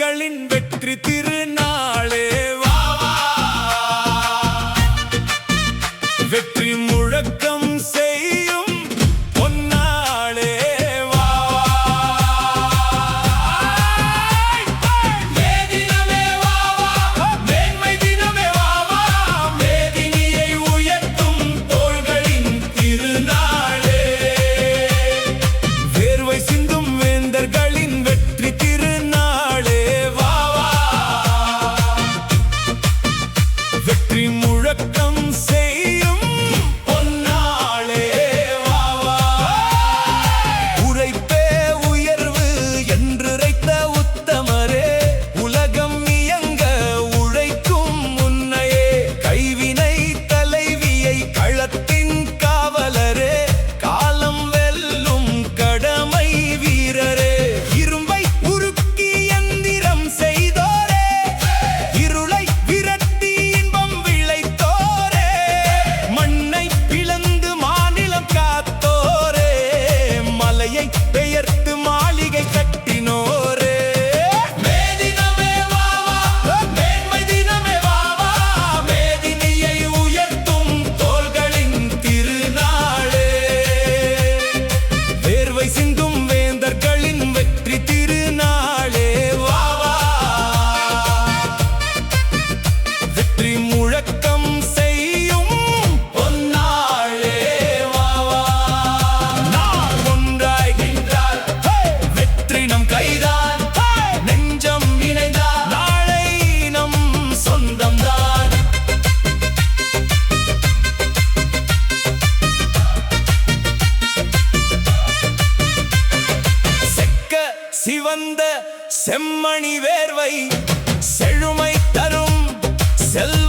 வேந்தர்களின் வெற்றி திருநாளே வா வா. வெற்றி முழக்கம் செய்யும் பொன்னாளே வா வா. மேதினமே வா வா, மேன்மை தினமே வா வா. மேதினியை உயர்த்தும் தோள்களின் திருநாளே. வேர்வை சிந்தும் வேந்தர்களின் வெற்றி திருநாளே வா வா. வெற்றி முழக்கம் செய்யும் பொன்னாளே வா வா. உழைப்பே உயர்வு என்றுரைத்த உத்தமரே, உலகம் இயங்க உழைக்கும் முன்னையே. கைவினை தலைவியை களத்தின் காவலரே, காலம் வெல்லும் கடமை வீரரே. இரும்பை உருக்கி எந்திரம் செய்தோரே, இருளை விரட்டி இன்பம் விளைத்தோரே. மண்ணை பிளந்து மாநிலம் காத்தோரே, மலையை பெயர்த்து மாளிகை கட்டினோரே. மேதினமே வா வா, மேன்மை தினமே வா வா. மேதினியை உயர்த்தும் தோள்களின் திருநாளே. வேர்வை சிந்தும் வேந்தர்களின் வெற்றி திருநாளே வா வா. வெற்றி முழக்கம் செய்யும் பொன்னாளே வா வா. நாள் ஒன்றாய் நின்றால் வெற்றி நம் கைதான். நெஞ்சம் இணைந்தால் நாளை நம் சொந்தம்தான். செக்க சிவந்த செம்மணி வேர்வை செழுமை தரும் செல்வ